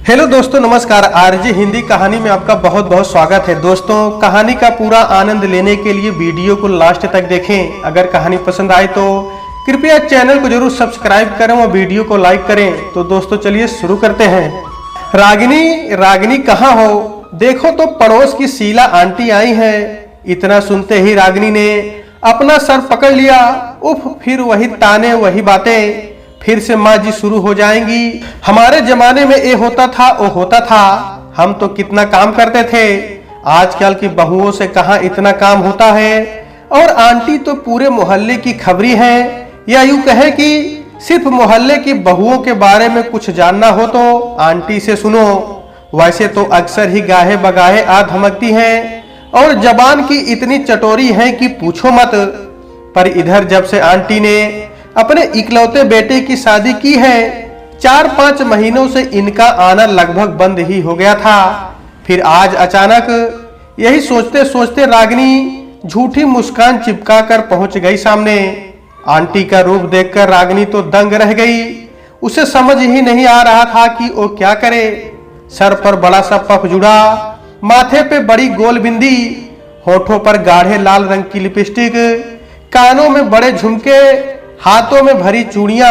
Hello दोस्तों, नमस्कार। RJ Hindi कहानी में आपका बहुत बहुत स्वागत है। दोस्तों, कहानी का पूरा आनंद लेने के लिए वीडियो को लास्ट तक देखें। अगर कहानी पसंद आए तो कृपया चैनल को जरूर सब्सक्राइब करें और वीडियो को लाइक करें। तो दोस्तों चलिए शुरू करते हैं। रागिनी कहाँ हो? देखो तो पड़ोस की शीला आंटी आई है। इतना सुनते ही रागिनी ने अपना सर पकड़ लिया। उफ, फिर वही ताने, वही बातें फिर से माँ जी शुरू हो जाएंगी। हमारे जमाने में ये होता था, वो होता था, हम तो कितना काम करते थे। आजकल की बहुओं से कहाँ इतना काम होता है। और आंटी तो पूरे मोहल्ले की खबरी है, या यूं कहे कि सिर्फ मोहल्ले की बहुओं के बारे में कुछ जानना हो तो आंटी से सुनो। वैसे तो अक्सर ही गाहे बगाहे आ धमकती हैं और जबान की इतनी चटोरी है कि पूछो मत। पर इधर जब से आंटी ने अपने इकलौते बेटे की शादी की है, 4-5 महीनों से इनका आना लगभग बंद ही हो गया था। फिर आज अचानक यही सोचते सोचते रागिनी झूठी मुस्कान चिपका कर पहुंच गई सामने। आंटी का रूप देखकर रागिनी तो दंग रह गई। उसे समझ ही नहीं आ रहा था कि वो क्या करे। सर पर बड़ा सा पफ जुड़ा, माथे पे बड़ी गोल बिंदी, होठों पर गाढ़े लाल रंग की लिपस्टिक, कानों में बड़े झुमके, हाथों में भरी चूड़ियां,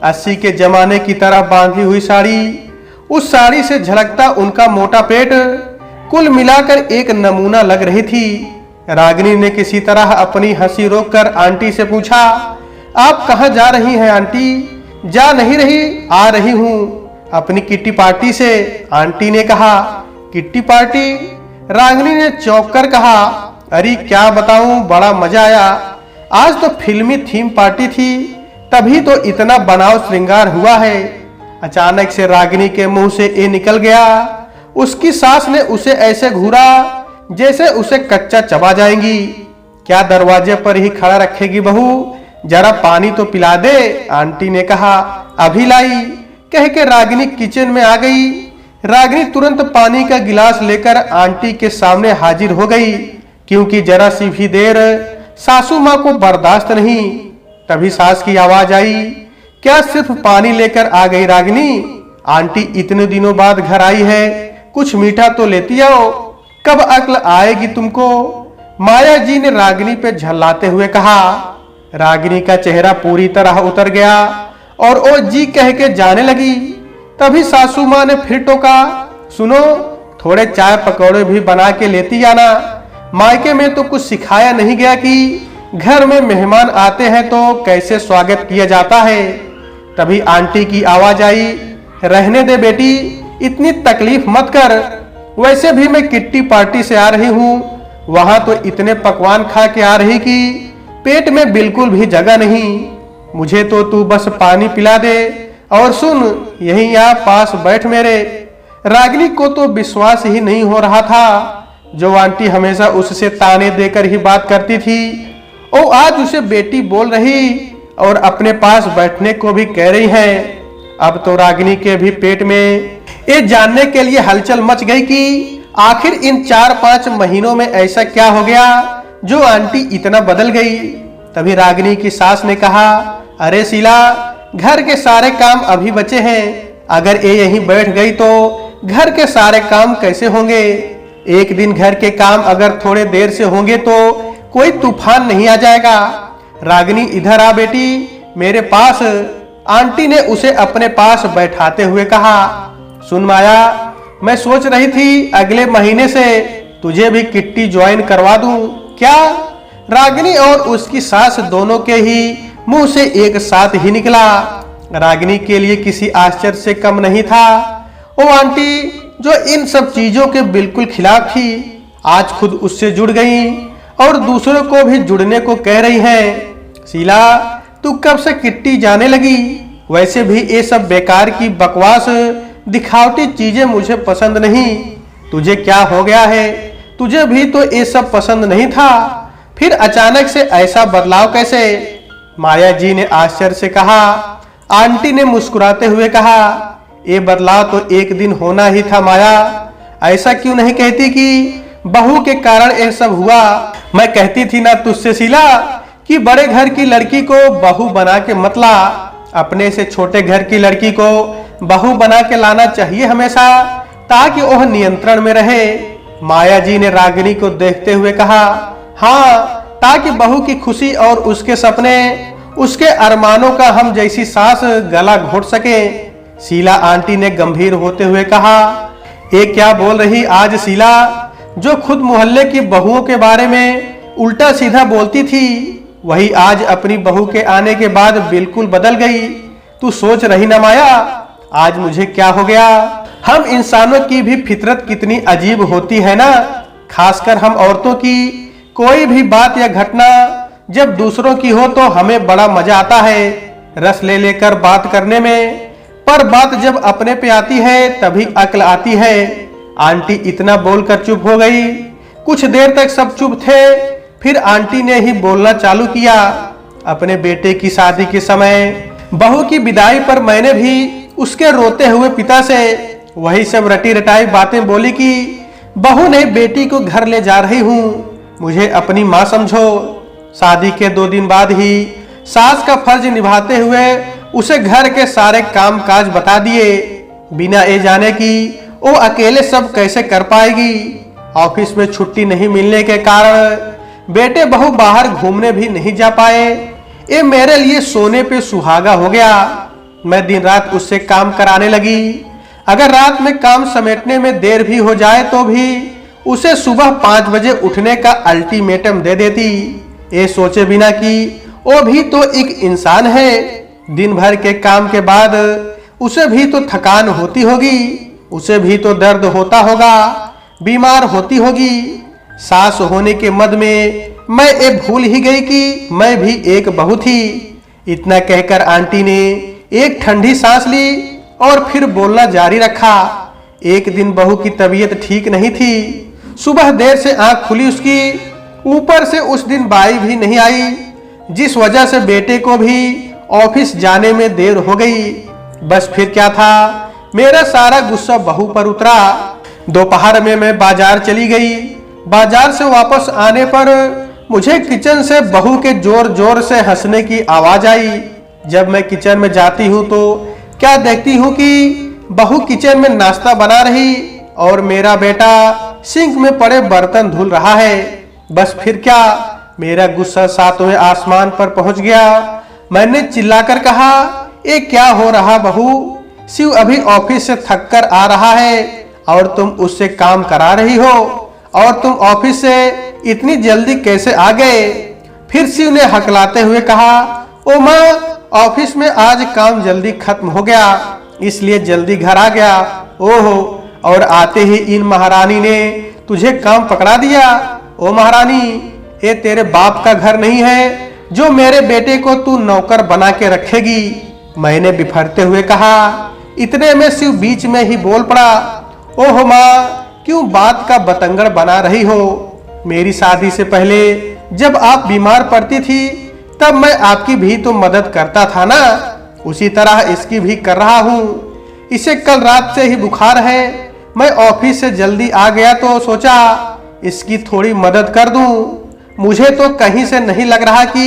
80 के जमाने की तरह बांधी हुई साड़ी, उस साड़ी से झलकता उनका मोटा पेट, कुल मिलाकर एक नमूना लग रही थी। रागिनी ने किसी तरह अपनी हंसी रोककर आंटी से पूछा, आप कहाँ जा रही हैं आंटी? जा नहीं रही, आ रही हूँ अपनी किट्टी पार्टी से, आंटी ने कहा। Kitty party? रागिनी ने चौंक कर कहा, अरे क्या बताऊं, बड़ा मजा आया। आज तो फिल्मी थीम पार्टी थी, तभी तो इतना बनाव श्रृंगार हुआ है। अचानक से रागिनी के मुंह से ये निकल गया। उसकी सास ने उसे ऐसे घूरा जैसे उसे कच्चा चबा जाएंगी। क्या दरवाजे पर ही खड़ा रखेगी बहू? जरा पानी तो पिला दे, आंटी ने कहा। अभी लाई, कह के रागिनी किचन में आ गई। रागिनी तुरंत पानी का गिलास लेकर आंटी के सामने हाजिर हो गई, क्योंकि जरा सी भी देर सासू माँ को बर्दाश्त नहीं। तभी सास की आवाज आई, क्या सिर्फ पानी लेकर आ गई रागिनी? आंटी इतने दिनों बाद घर आई है, कुछ मीठा तो लेती आओ। कब अक्ल आएगी तुमको? माया जी ने रागिनी पे झल्लाते हुए कहा। रागिनी का चेहरा पूरी तरह उतर गया और ओ जी कह के जाने लगी। तभी सासू माँ ने फिर टोका, सुनो, थोड़े चाय पकौड़े भी बना के लेती आना। मायके में तो कुछ सिखाया नहीं गया कि घर में मेहमान आते हैं तो कैसे स्वागत किया जाता है। तभी आंटी की आवाज आई, रहने दे बेटी, इतनी तकलीफ मत कर। वैसे भी मैं किट्टी पार्टी से आ रही हूँ, वहां तो इतने पकवान खा के आ रही कि पेट में बिल्कुल भी जगह नहीं। मुझे तो तू बस पानी पिला दे और सुन, यहीं यहाँ पास बैठ मेरे। रागिनी को तो विश्वास ही नहीं हो रहा था। जो आंटी हमेशा उससे ताने देकर ही बात करती थी, वो आज उसे बेटी बोल रही और अपने पास बैठने को भी कह रही है। अब तो रागिनी के भी पेट में ये जानने के लिए हलचल मच गई कि आखिर इन 4-5 महीनों में ऐसा क्या हो गया जो आंटी इतना बदल गई। तभी रागिनी की सास ने कहा, अरे शीला, घर के सारे काम अभी बचे हैं। अगर ये यहीं बैठ गई तो घर के सारे काम कैसे होंगे? एक दिन घर के काम अगर थोड़े देर से होंगे तो कोई तूफान नहीं आ जाएगा। रागिनी इधर आ बेटी, मेरे पास, आंटी ने उसे अपने पास बैठाते हुए कहा। सुन माया, मैं सोच रही थी अगले महीने से तुझे भी किट्टी ज्वाइन करवा दूं, क्या? रागिनी और उसकी सास दोनों के ही मुंह से एक साथ ही निकला। रागिनी के लिए किसी आश्चर्य से कम नहीं था। वो आंटी जो इन सब चीजों के बिल्कुल खिलाफ थी, आज खुद उससे जुड़ गई और दूसरों को भी जुड़ने को कह रही हैं। शीला, तू कब से किट्टी जाने लगी? वैसे भी ये सब बेकार की बकवास दिखावटी चीजें मुझे पसंद नहीं। तुझे क्या हो गया है? तुझे भी तो ये सब पसंद नहीं था, फिर अचानक से ऐसा बदलाव कैसे? माया जी ने आश्चर्य से कहा। आंटी ने मुस्कुराते हुए कहा, ये बदलाव तो एक दिन होना ही था माया। ऐसा क्यों नहीं कहती कि बहू के कारण ये सब हुआ? मैं कहती थी ना तुझसे शीला कि बड़े घर की लड़की को बहू बना के मत ला। अपने से छोटे घर की लड़की को बहू बना के लाना चाहिए हमेशा, ताकि वह नियंत्रण में रहे। माया जी ने रागिनी को देखते हुए कहा, हाँ, ताकि बहू की खुशी और उसके सपने, उसके अरमानों का हम जैसी सास गला घोट सके। शीला आंटी ने गंभीर होते हुए कहा, ये क्या बोल रही आज शीला, जो खुद मोहल्ले की बहुओं के बारे में उल्टा सीधा बोलती थी, वही आज अपनी बहू के आने के बाद बिल्कुल बदल गई। तू सोच रही ना माया, आज मुझे क्या हो गया। हम इंसानों की भी फितरत कितनी अजीब होती है ना, खासकर हम औरतों की। कोई भी बात या घटना जब दूसरों की हो तो हमें बड़ा मजा आता है रस ले लेकर बात करने में, पर बात जब अपने पे आती है तभी अक्ल आती है। आंटी इतना बोलकर चुप हो गई। कुछ देर तक सब चुप थे, फिर आंटी ने ही बोलना चालू किया। अपने बेटे की शादी के समय बहू की विदाई पर मैंने भी उसके रोते हुए पिता से वही सब रटी रटाई बातें बोली कि बहू ने बेटी को घर ले जा रही हूँ, मुझे अपनी माँ समझो। शादी के 2 दिन बाद ही सास का फर्ज निभाते हुए उसे घर के सारे काम काज बता दिए, बिना ये जाने कि वो अकेले सब कैसे कर पाएगी। ऑफिस में छुट्टी नहीं मिलने के कारण बेटे बहू बाहर घूमने भी नहीं जा पाए। ये मेरे लिए सोने पे सुहागा हो गया। मैं दिन रात उससे काम कराने लगी। अगर रात में काम समेटने में देर भी हो जाए तो भी उसे सुबह 5 बजे उठने का अल्टीमेटम दे देती, ये सोचे बिना कि वो भी तो एक इंसान है। दिन भर के काम के बाद उसे भी तो थकान होती होगी, उसे भी तो दर्द होता होगा, बीमार होती होगी। सास होने के मद में मैं ये भूल ही गई कि मैं भी एक बहू थी। इतना कहकर आंटी ने एक ठंडी सांस ली और फिर बोलना जारी रखा। एक दिन बहू की तबीयत ठीक नहीं थी। सुबह देर से आंख खुली उसकी, ऊपर से उस दिन बाई भी नहीं आई, जिस वजह से बेटे को भी ऑफिस जाने में देर हो गई। बस फिर क्या था, मेरा सारा गुस्सा बहू पर उतरा। दोपहर में मैं बाजार चली गई। बाजार से वापस आने पर मुझे किचन से बहू के जोर जोर से हंसने की आवाज आई। जब मैं किचन में जाती हूँ तो क्या देखती हूँ कि बहू किचन में नाश्ता बना रही और मेरा बेटा सिंक में पड़े बर्तन धुल रहा है। बस फिर क्या, मेरा गुस्सा 7वें आसमान पर पहुंच गया। मैंने चिल्लाकर कहा, ये क्या हो रहा बहू, शिव अभी ऑफिस से थक कर आ रहा है और तुम उससे काम करा रही हो, और तुम ऑफिस से इतनी जल्दी कैसे आ गए। फिर शिव ने हकलाते हुए कहा, ओ माँ, ऑफिस में आज काम जल्दी खत्म हो गया, इसलिए जल्दी घर आ गया। ओहो, और आते ही इन महारानी ने तुझे काम पकड़ा दिया। ओ महारानी, ये तेरे बाप का घर नहीं है जो मेरे बेटे को तू नौकर बना के रखेगी। मैंने बिफरते हुए कहा। इतने में शिव बीच में ही बोल पड़ा, ओह माँ, क्यों बात का बतंगड़ बना रही हो। मेरी शादी से पहले जब आप बीमार पड़ती थी तब मैं आपकी भी तो मदद करता था ना, उसी तरह इसकी भी कर रहा हूँ। इसे कल रात से ही बुखार है। मैं ऑफिस से जल्दी आ गया तो सोचा इसकी थोड़ी मदद कर दूं। मुझे तो कहीं से नहीं लग रहा कि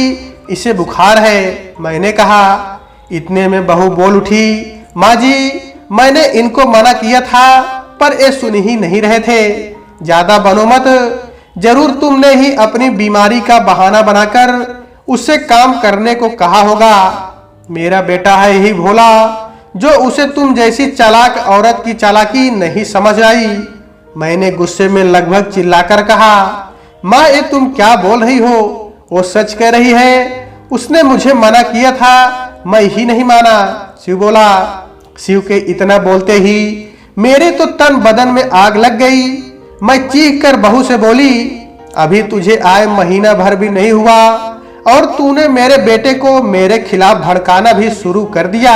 इसे बुखार है, मैंने कहा। इतने में बहू बोल उठी, माँ जी, मैंने इनको मना किया था पर ये सुन ही नहीं रहे थे। ज्यादा बनो मत, जरूर तुमने ही अपनी बीमारी का बहाना बनाकर उससे काम करने को कहा होगा। मेरा बेटा है ही भोला, जो उसे तुम जैसी चालाक औरत की चालाकी नहीं समझ आई। मैंने गुस्से में लगभग चिल्लाकर कहा, माँ, ये तुम क्या बोल रही हो, वो सच कह रही है। उसने मुझे मना किया था, मैं ही नहीं माना, शिव बोला। शिव के इतना बोलते ही मेरे तो तन बदन में आग लग गई। मैं चीख कर बहू से बोली, अभी तुझे आए महीना भर भी नहीं हुआ और तूने मेरे बेटे को मेरे खिलाफ भड़काना भी शुरू कर दिया।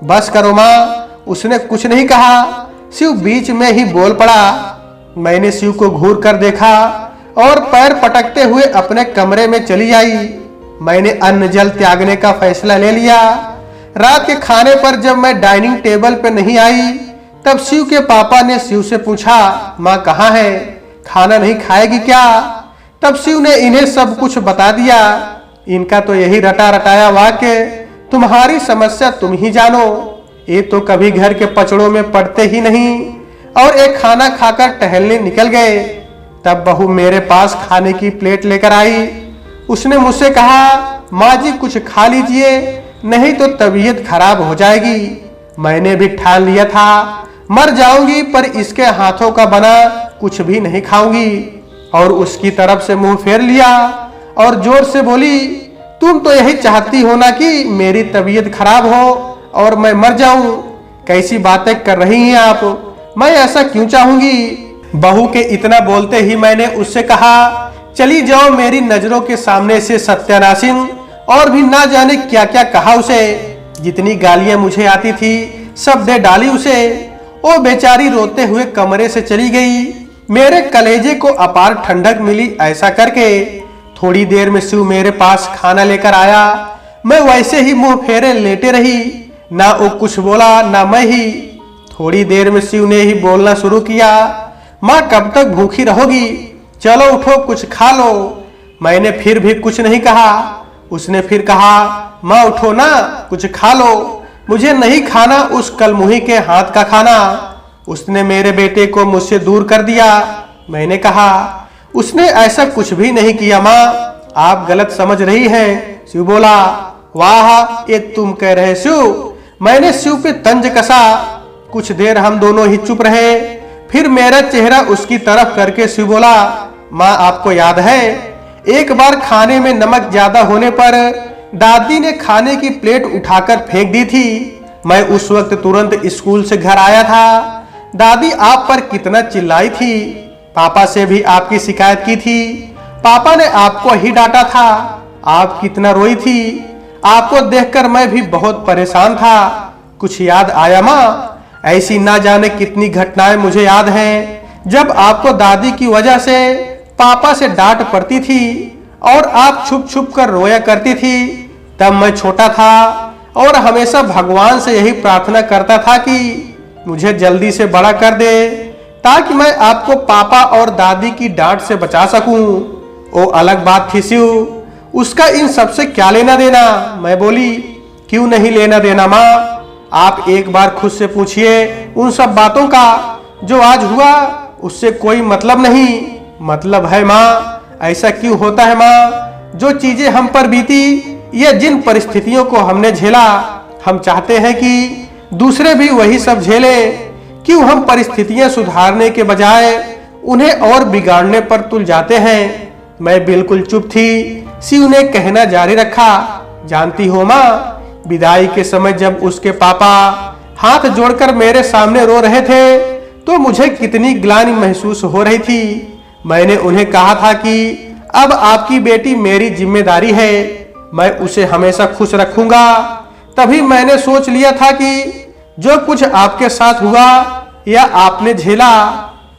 बस करो माँ, उसने कुछ नहीं कहा। शिव बीच में ही बोल पड़ा। मैंने शिव को घूर कर देखा और पैर पटकते हुए अपने कमरे में चली आई। मैंने अन्न जल त्यागने का फैसला ले लिया। रात के खाने पर जब मैं डाइनिंग टेबल पर नहीं आई तब शिव के पापा ने शिव से पूछा, माँ कहाँ है, खाना नहीं खाएगी क्या। तब शिव ने इन्हें सब कुछ बता दिया। इनका तो यही रटा रटाया वाक्य, तुम्हारी समस्या तुम ही जानो। ये तो कभी घर के पचड़ों में पड़ते ही नहीं और एक खाना खाकर टहलने निकल गए। तब बहू मेरे पास खाने की प्लेट लेकर आई। उसने मुझसे कहा, माँ जी कुछ खा लीजिए, नहीं तो तबीयत खराब हो जाएगी। मैंने भी ठान लिया था मर जाऊंगी पर इसके हाथों का बना कुछ भी नहीं खाऊंगी, और उसकी तरफ से मुंह फेर लिया और जोर से बोली, तुम तो यही चाहती हो ना कि मेरी तबीयत खराब हो और मैं मर जाऊं। कैसी बातें कर रही हैं आप, मैं ऐसा क्यों चाहूंगी। बहू के इतना बोलते ही मैंने उससे कहा, चली जाओ मेरी नजरों के सामने से सत्यानाशिन। और भी ना जाने क्या क्या कहा उसे। जितनी गालियां मुझे आती थी सब दे डाली उसे। वो बेचारी रोते हुए कमरे से चली गई। मेरे कलेजे को अपार ठंडक मिली ऐसा करके। थोड़ी देर में शिव मेरे पास खाना लेकर आया। मैं वैसे ही मुंह फेरे लेटे रही, ना वो कुछ बोला ना मैं ही। थोड़ी देर में शिव ने ही बोलना शुरू किया, माँ कब तक भूखी रहोगी, चलो उठो कुछ खा लो। मैंने फिर भी कुछ नहीं कहा। उसने फिर कहा, माँ उठो ना कुछ खा लो, मुझे नहीं खाना उस कलमुही के हाथ का खाना। उसने मेरे बेटे को मुझसे दूर कर दिया। मैंने कहा, उसने ऐसा कुछ भी नहीं किया माँ, आप गलत समझ रही हैं। शिव बोला, वाह ये तुम कह रहे शिव। मैंने शिव पे तंज कसा। कुछ देर हम दोनों ही चुप रहे। फिर मेरा चेहरा उसकी तरफ करके शिव बोला, माँ आपको याद है एक बार खाने में नमक ज्यादा होने पर दादी ने खाने की प्लेट उठाकर फेंक दी थी। मैं उस वक्त तुरंत स्कूल से घर आया था। दादी आप पर कितना चिल्लाई थी। पापा से भी आपकी शिकायत की थी। पापा ने आपको ही डांटा था। आप कितना रोई थी। आपको देखकर मैं भी बहुत परेशान था। कुछ याद आया माँ? ऐसी ना जाने कितनी घटनाएं मुझे याद हैं जब आपको दादी की वजह से पापा से डांट पड़ती थी और आप छुप छुप कर रोया करती थी। तब मैं छोटा था और हमेशा भगवान से यही प्रार्थना करता था कि मुझे जल्दी से बड़ा कर दे ताकि मैं आपको पापा और दादी की डांट से बचा सकूं। वो अलग बात थी शिव, उसका इन सबसे क्या लेना देना। मैं बोली, क्यों नहीं लेना देना माँ, आप एक बार खुद से पूछिए उन सब बातों का। जो आज हुआ उससे कोई मतलब नहीं। मतलब है माँ, ऐसा क्यों होता है माँ? जो चीजें हम पर बीती या जिन परिस्थितियों को हमने झेला, हम चाहते हैं कि दूसरे भी वही सब झेले। क्यों हम परिस्थितियां सुधारने के बजाय उन्हें और बिगाड़ने पर तुल जाते हैं। मैं बिल्कुल चुप थी। शिव ने कहना जारी रखा, जानती हो माँ, विदाई के समय जब उसके पापा हाथ जोड़कर मेरे सामने रो रहे थे तो मुझे कितनी ग्लानि महसूस हो रही थी। मैंने उन्हें कहा था कि अब आपकी बेटी मेरी जिम्मेदारी है, मैं उसे हमेशा खुश रखूंगा। तभी मैंने सोच लिया था कि जो कुछ आपके साथ हुआ या आपने झेला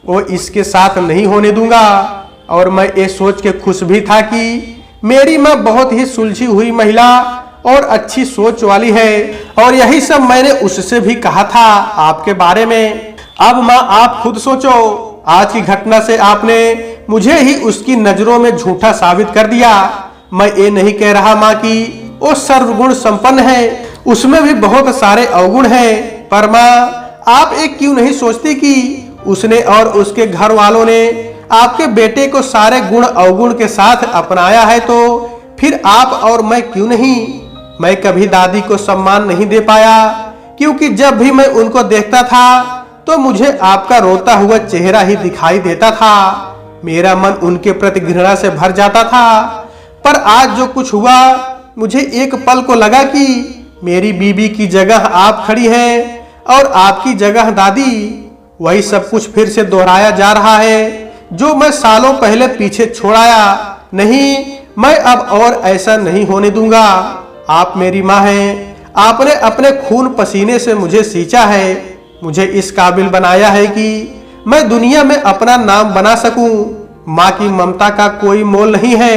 वो इसके साथ नहीं होने दूंगा। और मैं ये सोच के खुश भी था कि मेरी माँ बहुत ही सुलझी हुई महिला और अच्छी सोच वाली है। और यही सब मैंने उससे भी कहा था आपके बारे में। अब माँ आप खुद सोचो, आज की घटना से आपने मुझे ही उसकी नजरों में झूठा साबित कर दिया। मैं ये नहीं कह रहा माँ कि वो सर्वगुण संपन्न है, उसमें भी बहुत सारे अवगुण हैं। पर माँ आप एक क्यों नहीं सोचती कि उसने और उसके घर वालों ने आपके बेटे को सारे गुण अवगुण के साथ अपनाया है, तो फिर आप और मैं क्यों नहीं। मैं कभी दादी को सम्मान नहीं दे पाया क्योंकि जब भी मैं उनको देखता था तो मुझे आपका रोता हुआ चेहरा ही दिखाई देता था। मेरा मन उनके प्रति घृणा से भर जाता था। पर आज जो कुछ हुआ, मुझे एक पल को लगा कि मेरी बीबी की जगह आप खड़ी हैं और आपकी जगह दादी। वही सब कुछ फिर से दोहराया जा रहा है जो मैं सालों पहले पीछे छोड़ाया। नहीं, मैं अब और ऐसा नहीं होने दूंगा। आप मेरी माँ हैं, आपने अपने खून पसीने से मुझे सींचा है, मुझे इस काबिल बनाया है कि मैं दुनिया में अपना नाम बना सकूं। माँ की ममता का कोई मोल नहीं है।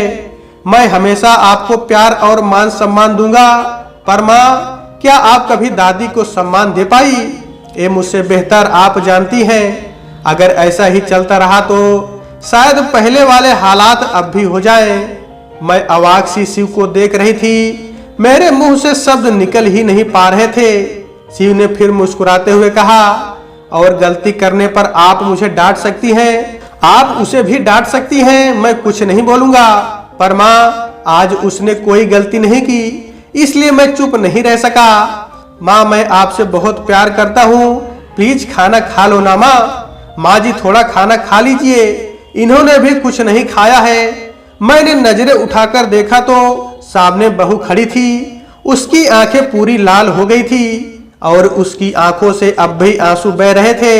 मैं हमेशा आपको प्यार और मान सम्मान दूंगा। पर माँ, क्या आप कभी दादी को सम्मान दे पाई? ये मुझसे बेहतर आप जानती हैं। अगर ऐसा ही चलता रहा तो शायद पहले वाले हालात अब भी हो जाए। मैं अवाक सी शिव को देख रही थी। मेरे मुंह से शब्द निकल ही नहीं पा रहे थे। शिव ने फिर मुस्कुराते हुए कहा, और गलती करने पर आप मुझे डांट सकती हैं, आप उसे भी डांट सकती हैं, मैं कुछ नहीं बोलूंगा। पर माँ, आज उसने कोई गलती नहीं की, इसलिए मैं चुप नहीं रह सका। माँ, मैं आपसे बहुत प्यार करता हूँ, प्लीज खाना खा लो ना माँ। माँ जी, थोड़ा खाना खा लीजिए, इन्होंने भी कुछ नहीं खाया है। मैंने नजरें उठाकर देखा तो सामने बहू खड़ी थी। उसकी आंखें पूरी लाल हो गई थी और उसकी आंखों से अब भी आंसू बह रहे थे।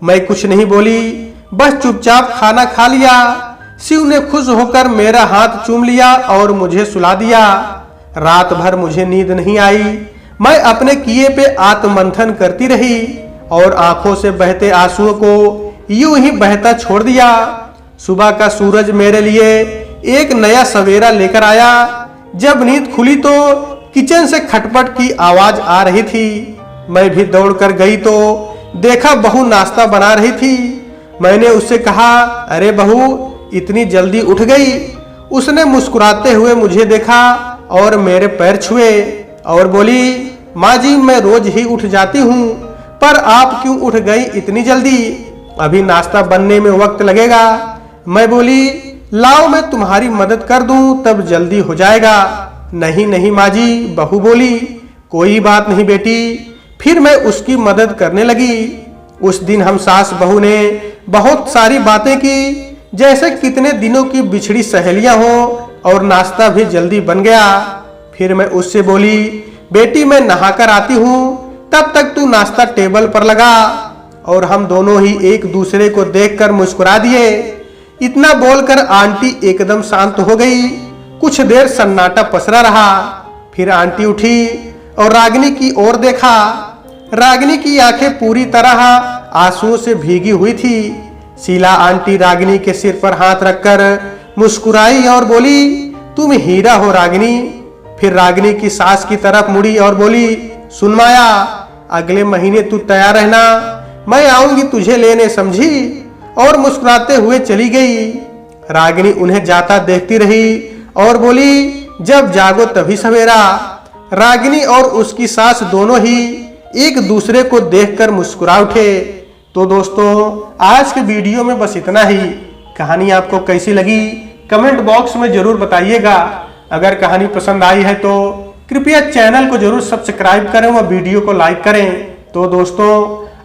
मैं कुछ नहीं बोली, बस चुपचाप खाना खा लिया। शिव ने खुश होकर मेरा हाथ चूम लिया और मुझे सुला दिया। रात भर मुझे नींद नहीं आई। मैं अपने किए पे आत्ममंथन करती रही और आंखों से बहते आंसुओं को यूं ही बहता छोड़ दिया। सुबह का सूरज मेरे लिए एक नया सवेरा लेकर आया। जब नींद खुली तो किचन से खटपट की आवाज आ रही थी। मैं भी दौड़कर गई तो देखा बहू नाश्ता बना रही थी। मैंने उससे कहा, अरे बहू, इतनी जल्दी उठ गई? उसने मुस्कुराते हुए मुझे देखा और मेरे पैर छुए और बोली, माँ जी, मैं रोज ही उठ जाती हूँ, पर आप क्यों उठ गई इतनी जल्दी? अभी नाश्ता बनने में वक्त लगेगा। मैं बोली, लाओ मैं तुम्हारी मदद कर दूं, तब जल्दी हो जाएगा। नहीं नहीं माँ जी, बहू बोली, कोई बात नहीं बेटी। फिर मैं उसकी मदद करने लगी। उस दिन हम सास बहू ने बहुत सारी बातें की, जैसे कितने दिनों की बिछड़ी सहेलियां हो, और नाश्ता भी जल्दी बन गया। फिर मैं उससे बोली, बेटी, मैं नहाकर आती हूँ, तब तक तू नाश्ता टेबल पर लगा। और हम दोनों ही एक दूसरे को देखकर मुस्कुरा दिए। इतना बोलकर आंटी एकदम शांत हो गई। कुछ देर सन्नाटा पसरा रहा। फिर आंटी उठी और रागिनी की ओर देखा। रागिनी की आंखें पूरी तरह आंसुओं से भीगी हुई थी। शीला आंटी रागिनी के सिर पर हाथ रखकर मुस्कुराई और बोली, तुम हीरा हो रागिनी। फिर रागिनी की सास की तरफ मुड़ी और बोली, सुन माया, अगले महीने तू तैयार रहना, मैं आऊंगी तुझे लेने, समझी? और मुस्कुराते हुए चली गई। रागिनी उन्हें जाता देखती रही और बोली, जब जागो तभी सवेरा। रागिनी और उसकी सास दोनों ही एक दूसरे को देखकर मुस्कुरा उठे। तो दोस्तों, आज के वीडियो में बस इतना ही। कहानी आपको कैसी लगी कमेंट बॉक्स में जरूर बताइएगा। अगर कहानी पसंद आई है तो कृपया चैनल को जरूर सब्सक्राइब करें व वीडियो को लाइक करें। तो दोस्तों,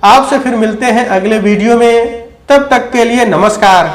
आपसे फिर मिलते हैं अगले वीडियो में। तब तक के लिए नमस्कार।